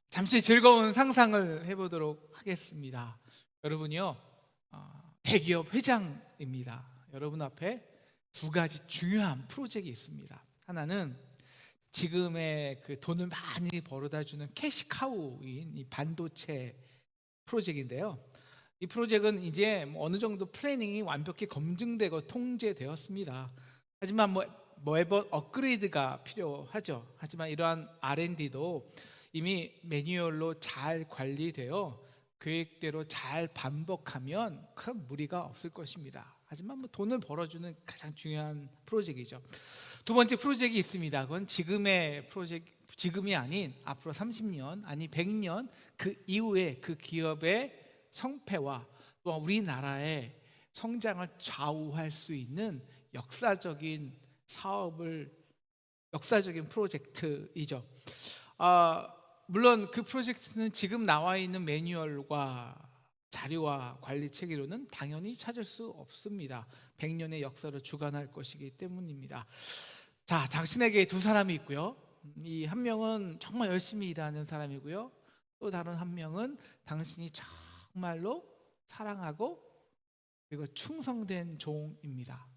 잠시 즐거운 상상을 해보도록 하겠습니다. 여러분이요, 대기업 회장입니다. 여러분 앞에 두 가지 중요한 프로젝트가 있습니다. 하나는 지금의 그 돈을 많이 벌어다주는 캐시카우인 이 반도체 프로젝트인데요. 이 프로젝트는 이제 어느 정도 플래닝이 완벽히 검증되고 통제되었습니다. 하지만 매번 업그레이드가 필요하죠. 하지만 이러한 R&D도 이미 매뉴얼로 잘 관리되어 계획대로 잘 반복하면 큰 무리가 없을 것입니다. 하지만 돈을 벌어주는 가장 중요한 프로젝트이죠. 두 번째 프로젝트가 있습니다. 그건 지금의 프로젝트, 지금이 아닌 앞으로 30년 아니 100년 그 이후에 그 기업의 성패와 또 우리나라의 성장을 좌우할 수 있는 역사적인 프로젝트이죠. 물론 그 프로젝트는 지금 나와 있는 매뉴얼과 자료와 관리 체계로는 당연히 찾을 수 없습니다. 100년의 역사를 주관할 것이기 때문입니다. 자, 당신에게 두 사람이 있고요. 이 한 명은 정말 열심히 일하는 사람이고요. 또 다른 한 명은 당신이 정말로 사랑하고 그리고 충성된 종입니다.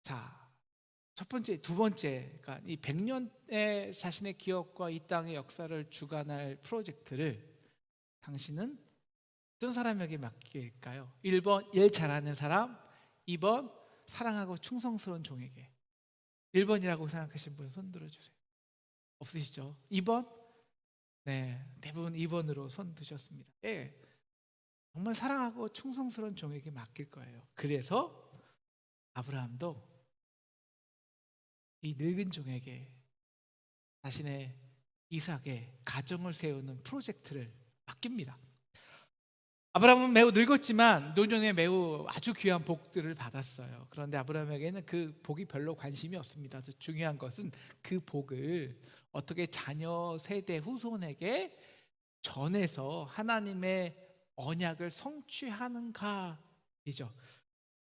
자, 첫 번째, 두 번째, 그러니까 이 100년의 자신의 기업과 이 땅의 역사를 주관할 프로젝트를 당신은 어떤 사람에게 맡길까요? 1번 일 잘하는 사람, 2번 사랑하고 충성스러운 종에게. 1번이라고 생각하시는 분 손 들어주세요. 없으시죠? 2번? 네, 대부분 2번으로 손 드셨습니다. 네, 정말 사랑하고 충성스러운 종에게 맡길 거예요. 그래서 아브라함도 이 늙은 종에게 자신의 이삭의 가정을 세우는 프로젝트를 맡깁니다. 아브라함은 매우 늙었지만 노년에 매우 아주 귀한 복들을 받았어요. 그런데 아브라함에게는 그 복이 별로 관심이 없습니다. 더 중요한 것은 그 복을 어떻게 자녀 세대 후손에게 전해서 하나님의 언약을 성취하는가이죠.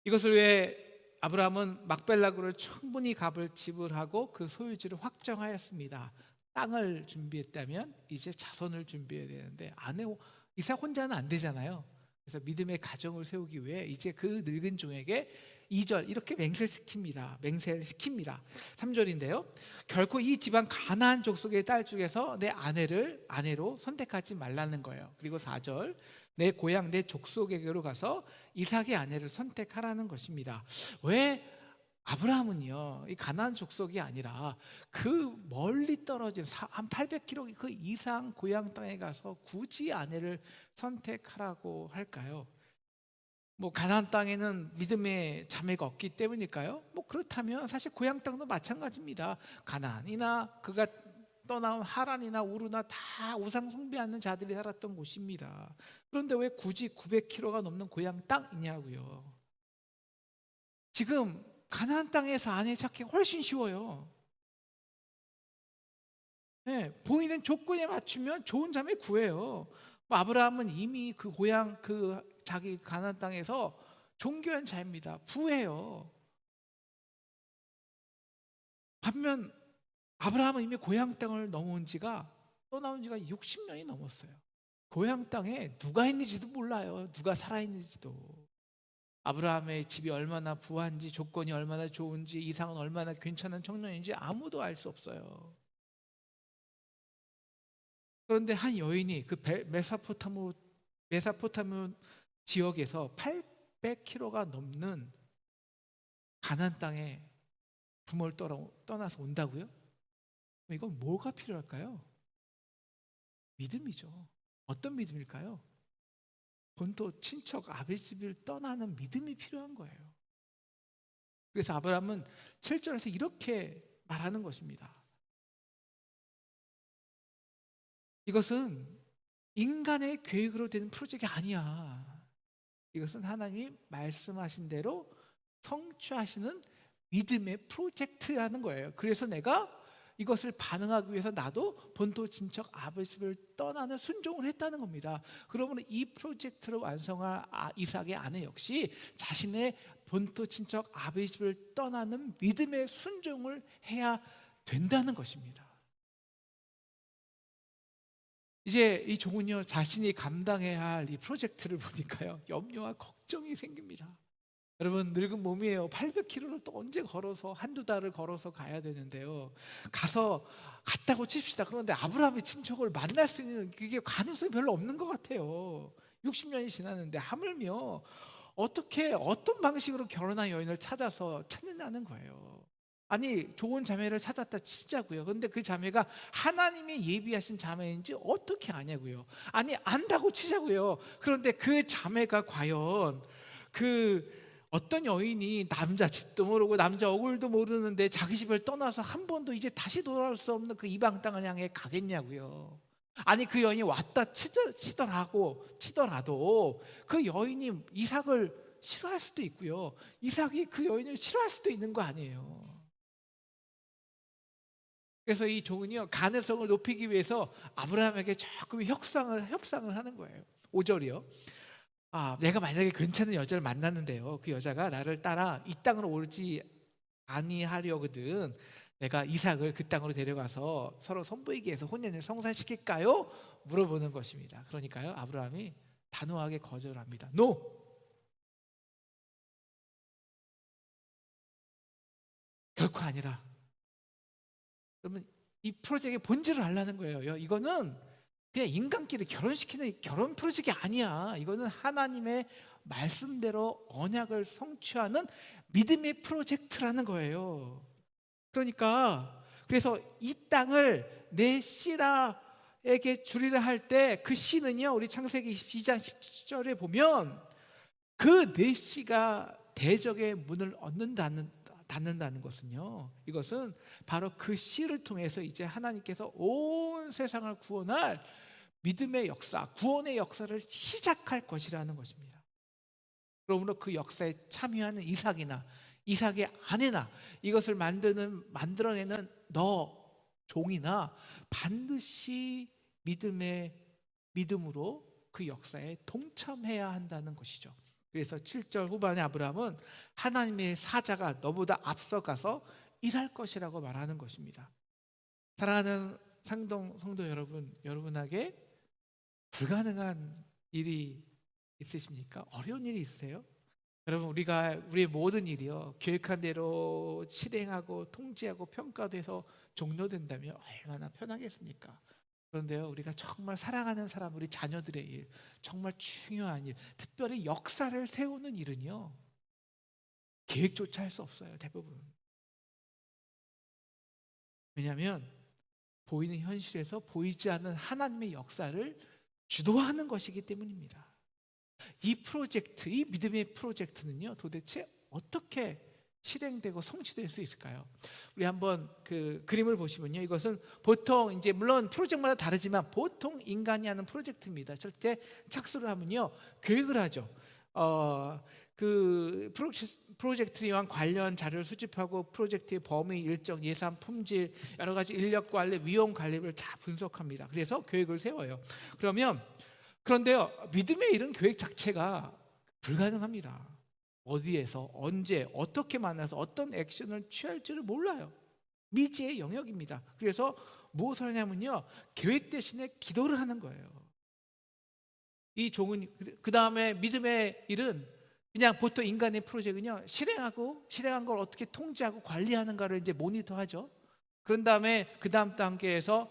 이것을 위해 아브라함은 막벨라고를 충분히 값을 지불하고 그 소유지를 확정하였습니다. 땅을 준비했다면 이제 자손을 준비해야 되는데 이삭 혼자는 안 되잖아요. 그래서 믿음의 가정을 세우기 위해 이제 그 늙은 종에게 2절 이렇게 맹세를 시킵니다. 3절인데요. 결코 이 집안 가나안 족속의 딸 중에서 내 아내를 아내로 선택하지 말라는 거예요. 그리고 4절 내 고향 내 족속에게로 가서 이삭의 아내를 선택하라는 것입니다. 왜 아브라함은요 이 가나안 족속이 아니라 그 멀리 떨어진 한 800km 그 이상 고향 땅에 가서 굳이 아내를 선택하라고 할까요? 가나안 땅에는 믿음의 자매가 없기 때문일까요? 그렇다면 사실 고향 땅도 마찬가지입니다. 가나안이나 그가 떠나온 하란이나 우르나 다 우상 숭배하는 자들이 살았던 곳입니다. 그런데 왜 굳이 900km가 넘는 고향 땅이냐고요. 지금 가나안 땅에서 아내 찾기가 훨씬 쉬워요. 네, 보이는 조건에 맞추면 좋은 자매 구해요. 아브라함은 이미 그 고향 그 자기 가나안 땅에서 존귀한 자입니다. 부해요. 반면 아브라함은 이미 고향 땅을 떠나온 지가 60년이 넘었어요. 고향 땅에 누가 있는지도 몰라요. 누가 살아있는지도. 아브라함의 집이 얼마나 부한지, 조건이 얼마나 좋은지, 이상은 얼마나 괜찮은 청년인지 아무도 알 수 없어요. 그런데 한 여인이 그 메사포타무 지역에서 800km가 넘는 가나안 땅에 부모를 떠나서 온다고요? 이건 뭐가 필요할까요? 믿음이죠. 어떤 믿음일까요? 본토 친척 아버지 집을 떠나는 믿음이 필요한 거예요. 그래서 아브라함은 7절에서 이렇게 말하는 것입니다. 이것은 인간의 계획으로 되는 프로젝트가 아니야. 이것은 하나님이 말씀하신 대로 성취하시는 믿음의 프로젝트라는 거예요. 그래서 내가 이것을 반응하기 위해서 나도 본토 친척 아버지 집을 떠나는 순종을 했다는 겁니다. 그러면 이 프로젝트를 완성할 이삭의 아내 역시 자신의 본토 친척 아버지 집을 떠나는 믿음의 순종을 해야 된다는 것입니다. 이제 이 종은요 자신이 감당해야 할 이 프로젝트를 보니까요 염려와 걱정이 생깁니다. 여러분 늙은 몸이에요. 800km를 또 언제 걸어서 한두 달을 걸어서 가야 되는데요. 갔다고 칩시다. 그런데 아브라함의 친척을 만날 수 있는 그게 가능성이 별로 없는 것 같아요. 60년이 지났는데 하물며 어떻게 어떤 방식으로 결혼한 여인을 찾느냐는 거예요. 아니 좋은 자매를 찾았다 치자고요. 그런데 그 자매가 하나님이 예비하신 자매인지 어떻게 아냐고요. 아니 안다고 치자고요. 그런데 그 자매가 과연 그 어떤 여인이 남자 집도 모르고 남자 얼굴도 모르는데 자기 집을 떠나서 한 번도 이제 다시 돌아올 수 없는 그 이방 땅을 향해 가겠냐고요. 아니 그 여인이 왔다 치더라도 그 여인이 이삭을 싫어할 수도 있고요. 이삭이 그 여인을 싫어할 수도 있는 거 아니에요. 그래서 이 종은요 가능성을 높이기 위해서 아브라함에게 조금 협상을 하는 거예요. 5절이요. 내가 만약에 괜찮은 여자를 만났는데요, 그 여자가 나를 따라 이 땅으로 오지 아니하려거든. 내가 이삭을 그 땅으로 데려가서 서로 선보이게 해서 혼연을 성사시킬까요? 물어보는 것입니다. 그러니까요 아브라함이 단호하게 거절합니다. NO! 결코 아니라. 그러면 이 프로젝트의 본질을 알라는 거예요. 이거는 그냥 인간끼리 결혼시키는 결혼 프로젝트가 아니야. 이거는 하나님의 말씀대로 언약을 성취하는 믿음의 프로젝트라는 거예요. 그래서 이 땅을 내 씨라에게 주리라 할 때 그 씨는요 우리 창세기 22장 10절에 보면 그 내 씨가 대적의 문을 닫는다는 것은요, 이것은 바로 그 씨를 통해서 이제 하나님께서 온 세상을 구원할 믿음의 역사, 구원의 역사를 시작할 것이라는 것입니다. 그러므로 그 역사에 참여하는 이삭이나 이삭의 아내나 이것을 만들어내는 너 종이나 반드시 믿음으로 그 역사에 동참해야 한다는 것이죠. 그래서 7절 후반에 아브라함은 하나님의 사자가 너보다 앞서가서 일할 것이라고 말하는 것입니다. 사랑하는 상동 성도 여러분에게 불가능한 일이 있으십니까? 어려운 일이 있으세요? 여러분 우리의 모든 일이요 계획한 대로 실행하고 통제하고 평가돼서 종료된다면 얼마나 편하겠습니까? 그런데요 우리가 정말 사랑하는 사람, 우리 자녀들의 일, 정말 중요한 일, 특별히 역사를 세우는 일은요 계획조차 할 수 없어요. 대부분. 왜냐하면 보이는 현실에서 보이지 않는 하나님의 역사를 주도하는 것이기 때문입니다. 이 믿음의 프로젝트는요 도대체 어떻게 실행되고 성취될 수 있을까요? 우리 한번 그 그림을 보시면요, 이것은 보통 이제 물론 프로젝트마다 다르지만 보통 인간이 하는 프로젝트입니다. 첫째 착수를 하면요 계획을 하죠. 그 프로젝트에 의한 관련 자료를 수집하고 프로젝트의 범위, 일정, 예산, 품질, 여러 가지 인력 관리, 위험 관리를 다 분석합니다. 그래서 계획을 세워요. 그런데요 믿음의 일은 계획 자체가 불가능합니다. 어디에서 언제 어떻게 만나서 어떤 액션을 취할지를 몰라요. 미지의 영역입니다. 그래서 무엇을 하냐면요 계획 대신에 기도를 하는 거예요. 이 종은 그 다음에 믿음의 일은 그냥 보통 인간의 프로젝트는요 실행한 걸 어떻게 통제하고 관리하는가를 이제 모니터하죠. 그런 다음에 그 다음 단계에서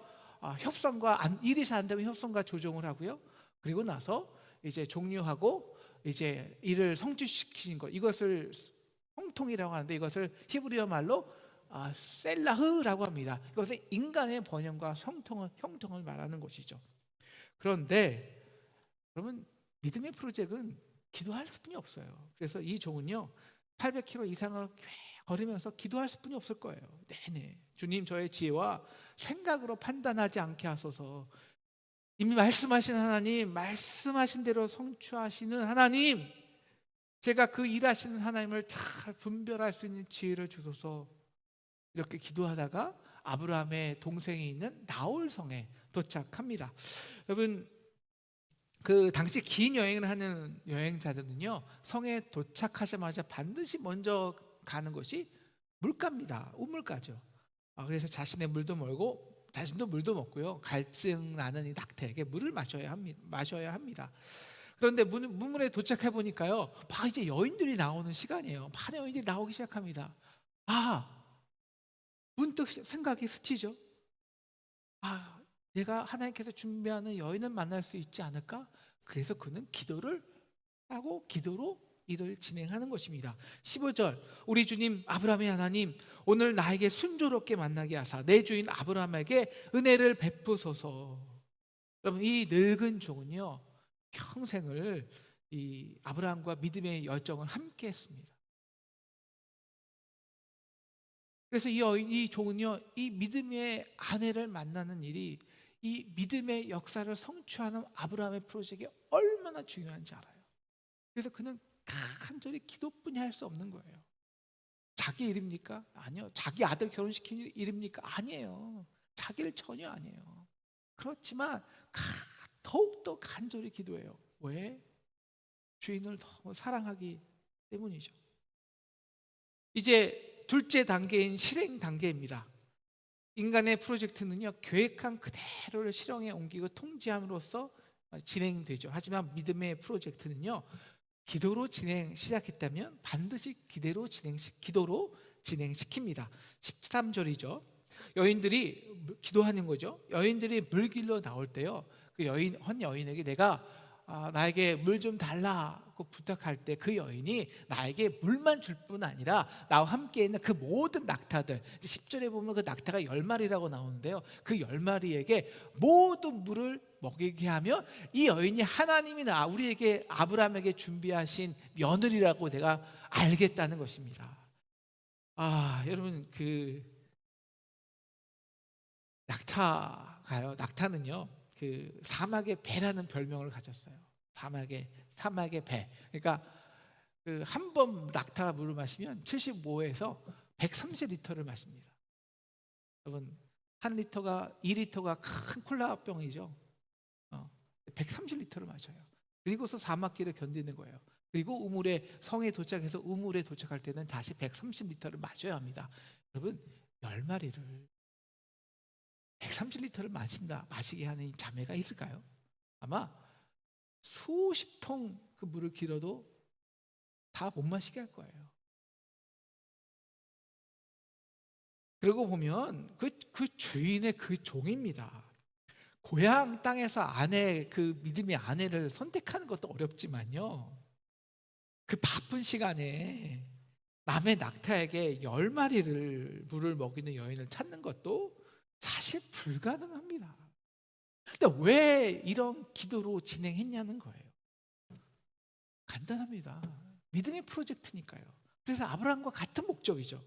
일이 잘 안 되면 협상과 조정을 하고요. 그리고 나서 이제 종료하고 이제 일을 성취시키는 것, 이것을 형통이라고 하는데 이것을 히브리어 말로 셀라흐라고 합니다. 이것은 인간의 번영과 형통을 말하는 것이죠. 그런데 그러면 믿음의 프로젝트는 기도할 수뿐이 없어요. 그래서 이 종은요 800km 이상을 걸으면서 기도할 수뿐이 없을 거예요. 네네, 주님 저의 지혜와 생각으로 판단하지 않게 하소서. 이미 말씀하신 하나님, 말씀하신 대로 성취하시는 하나님, 제가 그 일하시는 하나님을 잘 분별할 수 있는 지혜를 주소서. 이렇게 기도하다가 아브라함의 동생이 있는 나홀 성에 도착합니다. 여러분 그 당시 긴 여행을 하는 여행자들은요 성에 도착하자마자 반드시 먼저 가는 것이 물가입니다. 우물가죠. 그래서 자신의 물도 멀고 자신도 물도 먹고요. 갈증 나는 이 낙타에게 물을 마셔야 합니다. 그런데 문물에 도착해 보니까요, 막 이제 여인들이 나오는 시간이에요. 많은 여인들이 나오기 시작합니다. 문득 생각이 스치죠. 내가 하나님께서 준비하는 여인을 만날 수 있지 않을까? 그래서 그는 기도를 하고 기도로 일을 진행하는 것입니다. 15절, 우리 주님 아브라함의 하나님, 오늘 나에게 순조롭게 만나게 하사 내 주인 아브라함에게 은혜를 베푸소서. 여러분, 이 늙은 종은요, 평생을 이 아브라함과 믿음의 열정을 함께 했습니다. 그래서 이 종은요, 이 믿음의 아내를 만나는 일이 이 믿음의 역사를 성취하는 아브라함의 프로젝트가 얼마나 중요한지 알아요. 그래서 그는 간절히 기도뿐이 할 수 없는 거예요. 자기 일입니까? 아니요. 자기 아들 결혼시킨 일입니까? 아니에요. 자기 일 전혀 아니에요. 그렇지만 더욱더 간절히 기도해요. 왜? 주인을 너무 사랑하기 때문이죠. 이제 둘째 단계인 실행 단계입니다. 인간의 프로젝트는요, 계획한 그대로를 실행에 옮기고 통제함으로써 진행되죠. 하지만 믿음의 프로젝트는요, 기도로 시작했다면 반드시 기도로 진행시킵니다. 13절이죠. 여인들이 기도하는 거죠. 여인들이 물길로 나올 때요, 그 한 여인에게 내가 나에게 물 좀 달라고 부탁할 때 그 여인이 나에게 물만 줄 뿐 아니라 나와 함께 있는 그 모든 낙타들, 10절에 보면 그 낙타가 10마리라고 나오는데요, 그 10마리에게 모든 물을 먹이게 하며 이 여인이 하나님이 우리에게 아브라함에게 준비하신 며느리라고 내가 알겠다는 것입니다. 여러분, 그 낙타는요, 그 사막의 배라는 별명을 가졌어요. 사막의 배. 그러니까 그 한 번 낙타 물을 마시면 75에서 130리터를 마십니다. 여러분, 2리터가 큰 콜라병이죠. 130리터를 마셔요. 그리고서 사막길을 견디는 거예요. 그리고 성에 도착해서 우물에 도착할 때는 다시 130리터를 마셔야 합니다. 여러분, 10마리를 130리터를 마시게 하는 자매가 있을까요? 아마 수십 통 그 물을 길어도 다 못 마시게 할 거예요. 그러고 보면 그 주인의 그 종입니다. 고향 땅에서 그 믿음의 아내를 선택하는 것도 어렵지만요, 그 바쁜 시간에 남의 낙타에게 10마리를 물을 먹이는 여인을 찾는 것도 사실 불가능합니다. 근데 왜 이런 기도로 진행했냐는 거예요. 간단합니다. 믿음의 프로젝트니까요. 그래서 아브라함과 같은 목적이죠.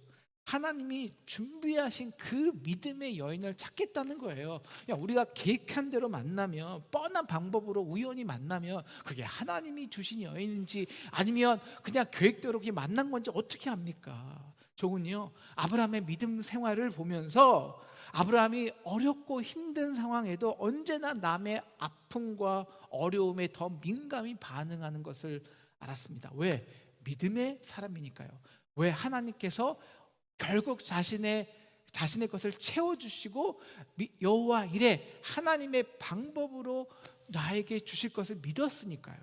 하나님이 준비하신 그 믿음의 여인을 찾겠다는 거예요. 우리가 계획한 대로 만나면, 뻔한 방법으로 우연히 만나면 그게 하나님이 주신 여인인지 아니면 그냥 계획대로 만난 건지 어떻게 합니까? 종은요, 아브라함의 믿음 생활을 보면서 아브라함이 어렵고 힘든 상황에도 언제나 남의 아픔과 어려움에 더 민감히 반응하는 것을 알았습니다. 왜? 믿음의 사람이니까요. 왜? 하나님께서 결국 자신의 것을 채워주시고 여호와 이레, 하나님의 방법으로 나에게 주실 것을 믿었으니까요.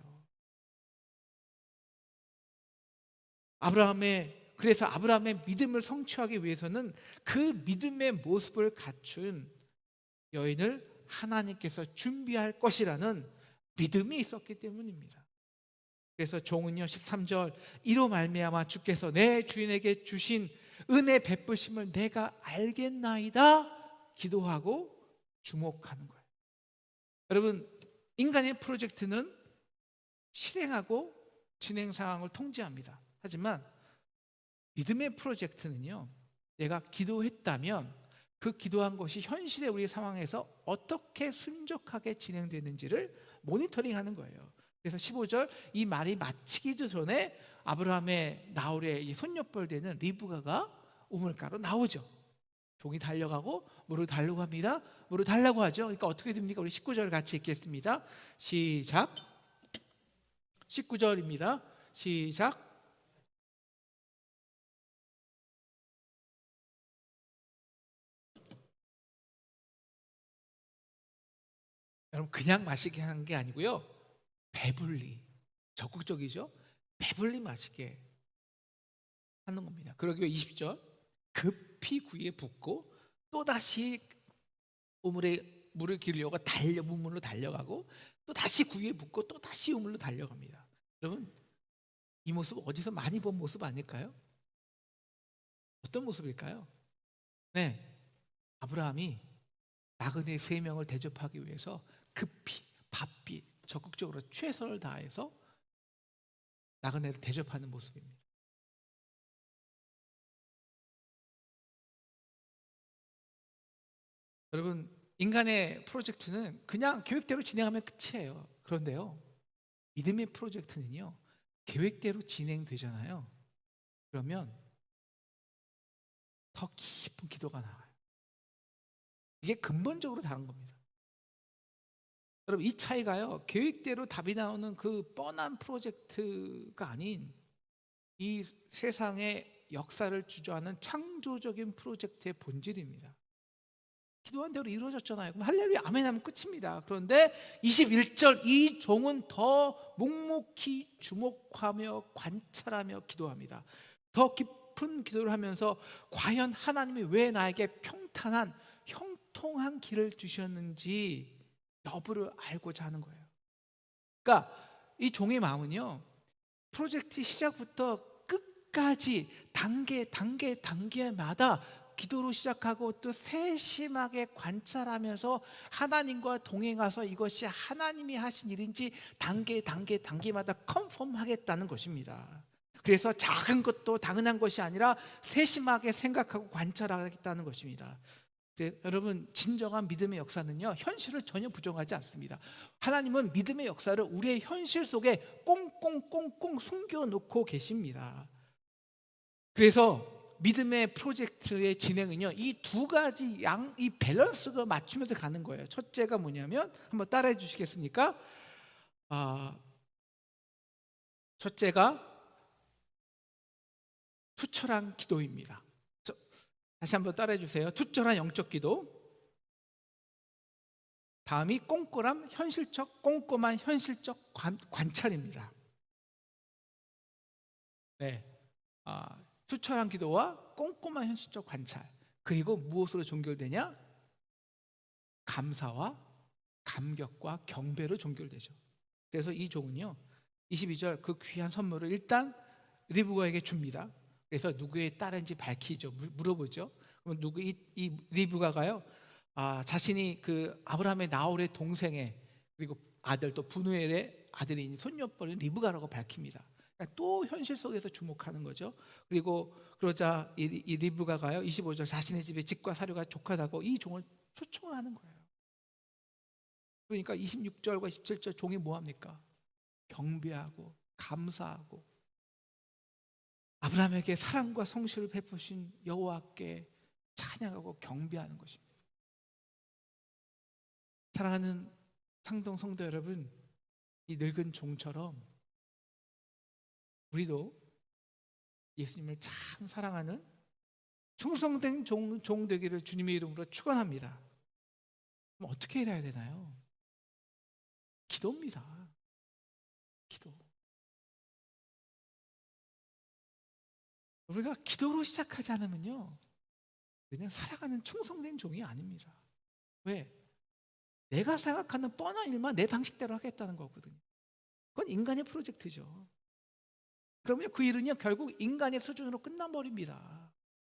그래서 아브라함의 믿음을 성취하기 위해서는 그 믿음의 모습을 갖춘 여인을 하나님께서 준비할 것이라는 믿음이 있었기 때문입니다. 그래서 종은요, 13절, 이로 말미암아 주께서 내 주인에게 주신 은혜 베푸심을 내가 알겠나이다 기도하고 주목하는 거예요. 여러분, 인간의 프로젝트는 실행하고 진행 상황을 통제합니다. 하지만 믿음의 프로젝트는요, 내가 기도했다면 그 기도한 것이 현실의 우리 상황에서 어떻게 순적하게 진행되는지를 모니터링하는 거예요. 그래서 15절, 이 말이 마치기 전에 아브라함의 나홀의 이 손녀뻘 되는 리브가가 우물가로 나오죠. 종이 달려가고 물을 달라고 합니다. 물을 달라고 하죠. 그러니까 어떻게 됩니까? 우리 19절 같이 읽겠습니다. 시작. 19절입니다. 시작. 여러분 그냥 마시게 하는 게 아니고요. 배불리, 적극적이죠. 배불리 마시게 하는 겁니다. 그러기 위해 20절 급히 구이에 붓고 또다시 우물에 물을 기르려고 우물로 달려가고 또 다시 구이에 붓고 또 다시 우물로 달려갑니다. 여러분 이 모습 어디서 많이 본 모습 아닐까요? 어떤 모습일까요? 네, 아브라함이 나그네 3명을 대접하기 위해서 급히 바삐 적극적으로 최선을 다해서 나그네를 대접하는 모습입니다. 여러분 인간의 프로젝트는 그냥 계획대로 진행하면 끝이에요. 그런데요 믿음의 프로젝트는요 계획대로 진행되잖아요. 그러면 더 깊은 기도가 나와요. 이게 근본적으로 다른 겁니다. 여러분 이 차이가요 계획대로 답이 나오는 그 뻔한 프로젝트가 아닌 이 세상의 역사를 주저하는 창조적인 프로젝트의 본질입니다. 기도한 대로 이루어졌잖아요. 그럼 할렐루야 아멘 하면 끝입니다. 그런데 21절 이 종은 더 묵묵히 주목하며 관찰하며 기도합니다. 더 깊은 기도를 하면서 과연 하나님이 왜 나에게 평탄한 형통한 길을 주셨는지 여부를 알고자 하는 거예요. 그러니까 이 종의 마음은요 프로젝트 시작부터 끝까지 단계마다 기도로 시작하고 또 세심하게 관찰하면서 하나님과 동행해서 이것이 하나님이 하신 일인지 단계마다 컨펌하겠다는 것입니다. 그래서 작은 것도 당연한 것이 아니라 세심하게 생각하고 관찰하겠다는 것입니다. 여러분 진정한 믿음의 역사는요 현실을 전혀 부정하지 않습니다. 하나님은 믿음의 역사를 우리의 현실 속에 꽁꽁꽁꽁 숨겨놓고 계십니다. 그래서 믿음의 프로젝트의 진행은요 이 두 가지 이 밸런스가 맞추면서 가는 거예요. 첫째가 뭐냐면 한번 따라해 주시겠습니까? 첫째가 투철한 기도입니다. 다시 한번 따라해 주세요. 투철한 영적 기도. 다음이 꼼꼼한 현실적 관찰입니다. 네, 투철한 기도와 꼼꼼한 현실적 관찰. 그리고 무엇으로 종결되냐? 감사와 감격과 경배로 종결되죠. 그래서 이 종은요 22절 그 귀한 선물을 일단 리브가에게 줍니다. 그래서 누구의 딸인지 밝히죠. 물어보죠. 그럼 이 리브가가요 자신이 그 아브라함의 나홀의 동생의 그리고 아들 또 분우엘의 아들인 손녀뻘인 리브가라고 밝힙니다. 그러니까 또 현실 속에서 주목하는 거죠. 그리고 그러자 이 리브가가요 25절 자신의 집에 집과 사료가 족하다고 이 종을 초청을 하는 거예요. 그러니까 26절과 27절 종이 뭐합니까? 경배하고 감사하고 아브라함에게 사랑과 성실을 베푸신 여호와께 찬양하고 경배하는 것입니다. 사랑하는 상동 성도 여러분, 이 늙은 종처럼 우리도 예수님을 참 사랑하는 충성된 종 되기를 주님의 이름으로 축원합니다. 그럼 어떻게 해야 되나요? 기도입니다. 기도. 우리가 기도로 시작하지 않으면요 우리는 살아가는 충성된 종이 아닙니다. 왜? 내가 생각하는 뻔한 일만 내 방식대로 하겠다는 거거든요. 그건 인간의 프로젝트죠. 그러면 그 일은요 결국 인간의 수준으로 끝나버립니다.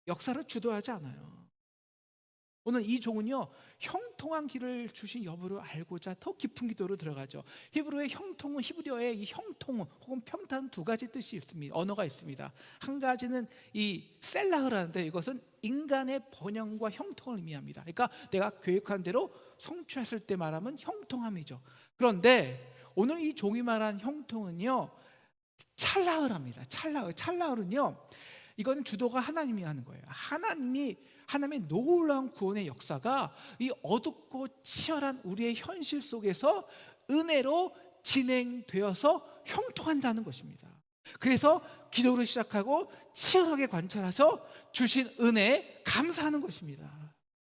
역사를 주도하지 않아요. 오늘 이 종은요 형통한 길을 주신 여부를 알고자 더 깊은 기도로 들어가죠. 히브리어의 형통은 히브리어의 이 형통 혹은 평탄 두 가지 뜻이 있습니다. 언어가 있습니다. 한 가지는 이 셀라흐라는데 이것은 인간의 번영과 형통을 의미합니다. 그러니까 내가 계획한 대로 성취했을 때 말하면 형통함이죠. 그런데 오늘 이 종이 말한 형통은요 찰나흐랍니다. 찰나흐는요 이건 주도가 하나님이 하는 거예요. 하나님의 놀라운 구원의 역사가 이 어둡고 치열한 우리의 현실 속에서 은혜로 진행되어서 형통한다는 것입니다. 그래서 기도를 시작하고 치열하게 관찰해서 주신 은혜에 감사하는 것입니다.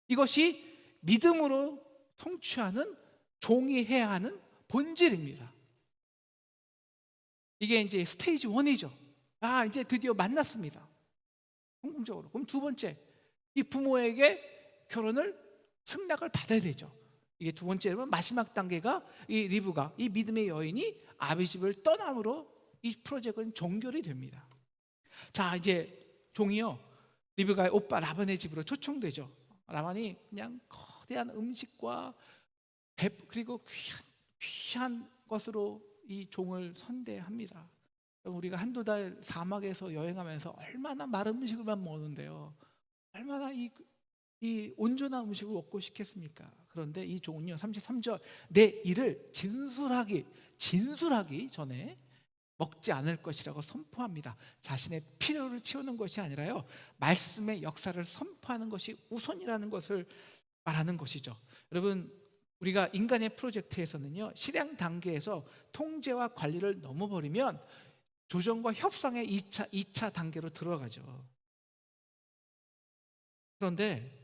이것이 믿음으로 성취하는 종이 해야 하는 본질입니다. 이게 이제 스테이지 1이죠. 이제 드디어 만났습니다. 성공적으로. 그럼 두 번째, 이 부모에게 결혼을 승낙을 받아야 되죠. 이게 두 번째로 마지막 단계가 이 리브가, 이 믿음의 여인이 아비 집을 떠남으로 이 프로젝트는 종결이 됩니다. 자, 이제 종이요, 리브가의 오빠 라반의 집으로 초청되죠. 라반이 그냥 거대한 음식과 그리고 귀한 것으로 이 종을 선대합니다. 우리가 한두 달 사막에서 여행하면서 얼마나 마른 음식을만 먹는데요, 얼마나 이 온전한 음식을 먹고 싶겠습니까? 그런데 이 종은요, 33절, 내 일을 진술하기 전에 먹지 않을 것이라고 선포합니다. 자신의 필요를 채우는 것이 아니라요, 말씀의 역사를 선포하는 것이 우선이라는 것을 말하는 것이죠. 여러분, 우리가 인간의 프로젝트에서는요, 실행 단계에서 통제와 관리를 넘어버리면 조정과 협상의 2차 단계로 들어가죠. 그런데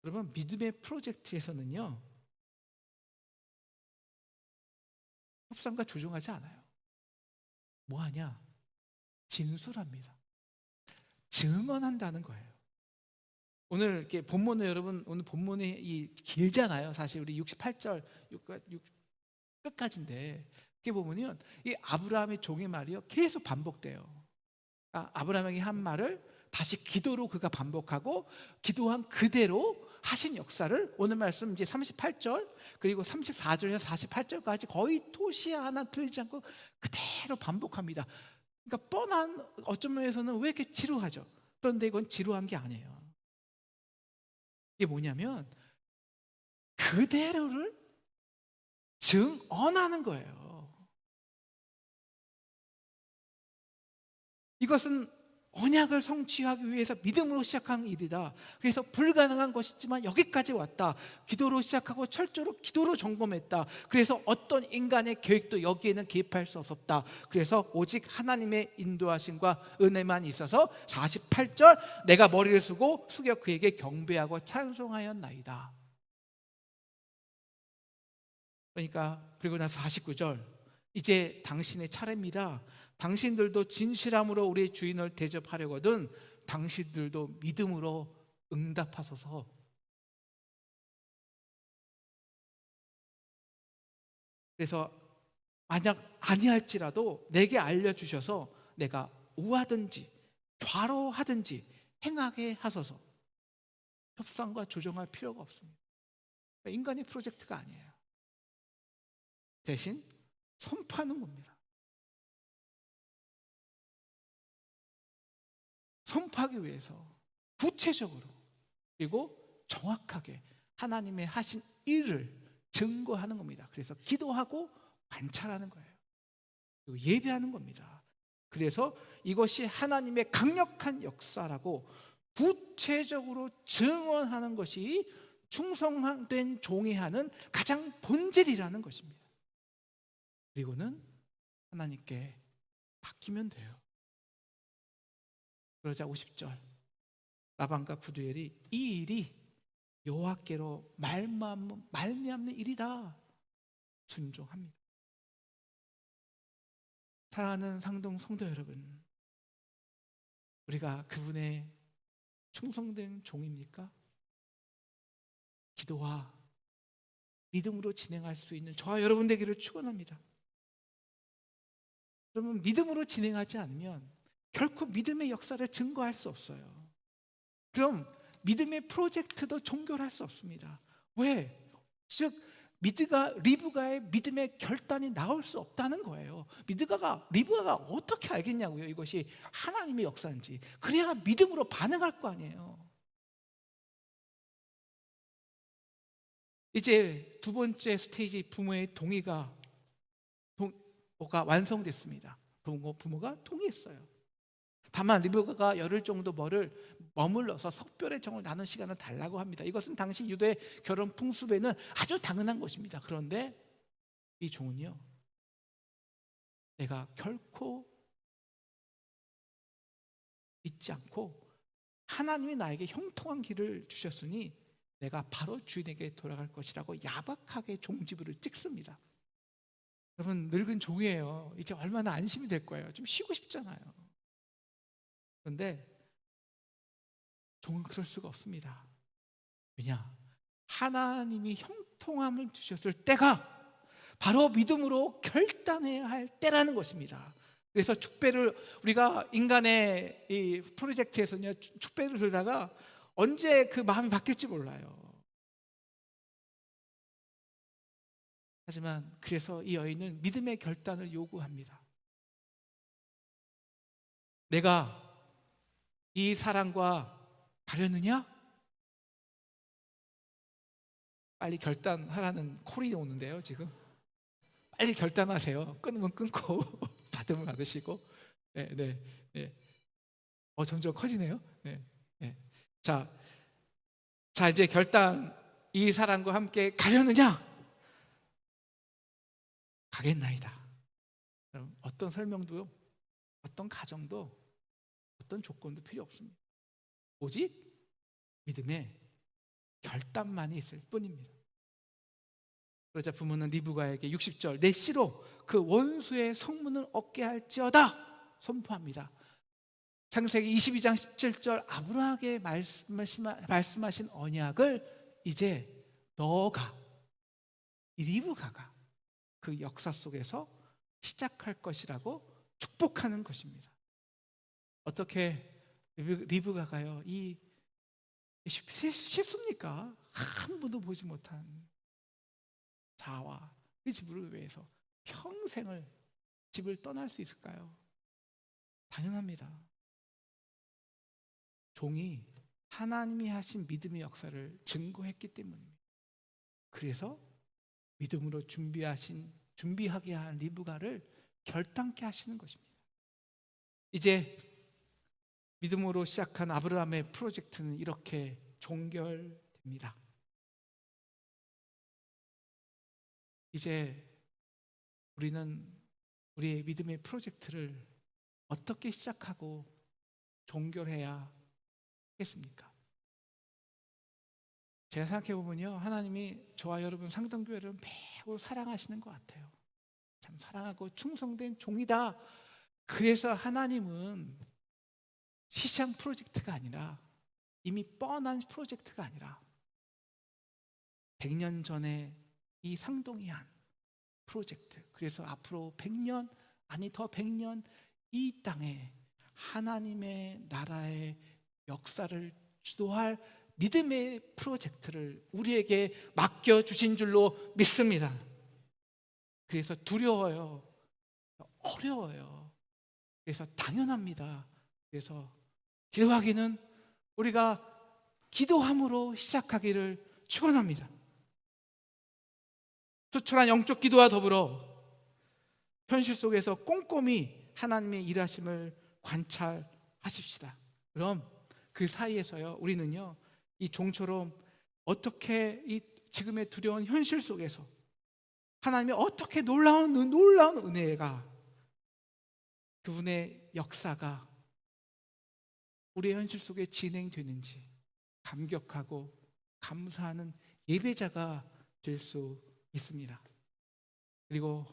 여러분, 믿음의 프로젝트에서는요, 협상과 조정하지 않아요. 뭐 하냐? 진술합니다. 증언한다는 거예요. 오늘 이렇게 본문을, 여러분 오늘 본문이 길잖아요. 사실 우리 68절 끝까지인데, 이렇게 보면요, 이 아브라함의 종의 말이요 계속 반복돼요. 아브라함이 한 말을 다시 기도로 그가 반복하고, 기도한 그대로 하신 역사를 오늘 말씀 이제 38절 그리고 34절에서 48절까지 거의 토시 하나 틀리지 않고 그대로 반복합니다. 그러니까 뻔한, 어떤 면에서는 왜 이렇게 지루하죠? 그런데 이건 지루한 게 아니에요. 이게 뭐냐면 그대로를 증언하는 거예요. 이것은 언약을 성취하기 위해서 믿음으로 시작한 일이다. 그래서 불가능한 것이지만 여기까지 왔다. 기도로 시작하고 철저로 기도로 점검했다. 그래서 어떤 인간의 계획도 여기에는 개입할 수 없었다. 그래서 오직 하나님의 인도하심과 은혜만 있어서 48절, 내가 머리를 숙여 그에게 경배하고 찬송하였나이다. 그러니까 그리고 나서 49절, 이제 당신의 차례입니다. 당신들도 진실함으로 우리 주인을 대접하려거든 당신들도 믿음으로 응답하소서. 그래서 만약 아니할지라도 내게 알려주셔서 내가 우하든지 좌로하든지 행하게 하소서. 협상과 조정할 필요가 없습니다. 인간의 프로젝트가 아니에요. 대신 선포하는 겁니다. 선포하기 위해서 구체적으로 그리고 정확하게 하나님의 하신 일을 증거하는 겁니다. 그래서 기도하고 관찰하는 거예요. 그리고 예배하는 겁니다. 그래서 이것이 하나님의 강력한 역사라고 구체적으로 증언하는 것이 충성된 종이 하는 가장 본질이라는 것입니다. 그리고는 하나님께 맡기면 돼요. 그러자 50절, 라반과 부두엘이 이 일이 여호와께로 말미암는 일이다 순종합니다. 사랑하는 상동 성도 여러분, 우리가 그분의 충성된 종입니까? 기도와 믿음으로 진행할 수 있는 저와 여러분 되기를 축원합니다. 여러분, 믿음으로 진행하지 않으면 결코 믿음의 역사를 증거할 수 없어요. 그럼 믿음의 프로젝트도 종결할 수 없습니다. 왜? 즉 리브가의 믿음의 결단이 나올 수 없다는 거예요. 리브가가 어떻게 알겠냐고요, 이것이 하나님의 역사인지. 그래야 믿음으로 반응할 거 아니에요. 이제 두 번째 스테이지, 부모의 동의가 완성됐습니다. 부모가 동의했어요. 다만 리브가가 열흘 정도 머물러서 석별의 정을 나눈 시간을 달라고 합니다. 이것은 당시 유대 결혼 풍습에는 아주 당연한 것입니다. 그런데 이 종은요, 내가 결코 잊지 않고 하나님이 나에게 형통한 길을 주셨으니 내가 바로 주인에게 돌아갈 것이라고 야박하게 종지부를 찍습니다. 여러분, 늙은 종이에요. 이제 얼마나 안심이 될 거예요. 좀 쉬고 싶잖아요. 그런데 종은 그럴 수가 없습니다. 왜냐? 하나님이 형통함을 주셨을 때가 바로 믿음으로 결단해야 할 때라는 것입니다. 그래서 축배를, 우리가 인간의 이 프로젝트에서는요, 축배를 들다가 언제 그 마음이 바뀔지 몰라요. 하지만 그래서 이 여인은 믿음의 결단을 요구합니다. 내가 이 사랑과 가려느냐? 빨리 결단하라는 콜이 오는데요, 지금. 빨리 결단하세요. 끊으면 끊고 받으면 받으시고. 네, 네, 네. 점점 커지네요. 네, 네. 자, 이제 결단. 이 사람과 함께 가려느냐? 가겠나이다. 그럼 어떤 설명도, 어떤 가정도, 어떤 조건도 필요 없습니다. 오직 믿음의 결단만이 있을 뿐입니다. 그러자 부모는 리브가에게 60절 내 씨로 그 원수의 성문을 얻게 할지어다 선포합니다. 창세기 22장 17절 아브라함에게 말씀하신 언약을 이제 너가, 이 리브가가 그 역사 속에서 시작할 것이라고 축복하는 것입니다. 어떻게 리브가가요, 이 쉽습니까? 한 번도 보지 못한 자와 그 집을 위해서 평생을 집을 떠날 수 있을까요? 당연합니다. 종이 하나님이 하신 믿음의 역사를 증거했기 때문입니다. 그래서 믿음으로 준비하게 한 리브가를 결단케 하시는 것입니다. 이제 믿음으로 시작한 아브라함의 프로젝트는 이렇게 종결됩니다. 이제 우리는 우리의 믿음의 프로젝트를 어떻게 시작하고 종결해야 하겠습니까? 제가 생각해 보면요, 하나님이 저와 여러분 상동교회를 매우 사랑하시는 것 같아요. 참 사랑하고 충성된 종이다. 그래서 하나님은 시장 프로젝트가 아니라, 이미 뻔한 프로젝트가 아니라 100년 전에 이 상동이 한 프로젝트, 그래서 앞으로 100년, 아니 더 100년 이 땅에 하나님의 나라의 역사를 주도할 믿음의 프로젝트를 우리에게 맡겨주신 줄로 믿습니다. 그래서 두려워요. 어려워요. 그래서 당연합니다. 그래서 기도하기는 우리가 기도함으로 시작하기를 축원합니다. 투철한 영적 기도와 더불어 현실 속에서 꼼꼼히 하나님의 일하심을 관찰하십시다. 그럼 그 사이에서요, 우리는요, 이 종처럼 어떻게 이 지금의 두려운 현실 속에서 하나님의 어떻게 놀라운 은혜가, 그분의 역사가 우리의 현실 속에 진행되는지 감격하고 감사하는 예배자가 될 수 있습니다. 그리고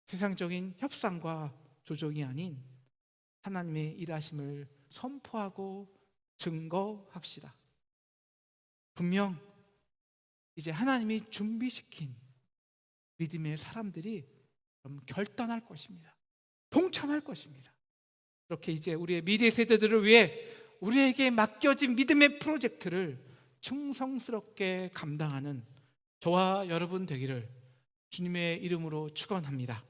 세상적인 협상과 조정이 아닌 하나님의 일하심을 선포하고 증거합시다. 분명 이제 하나님이 준비시킨 믿음의 사람들이 그럼 결단할 것입니다. 동참할 것입니다. 그렇게 이제 우리의 미래 세대들을 위해 우리에게 맡겨진 믿음의 프로젝트를 충성스럽게 감당하는 저와 여러분 되기를 주님의 이름으로 축원합니다.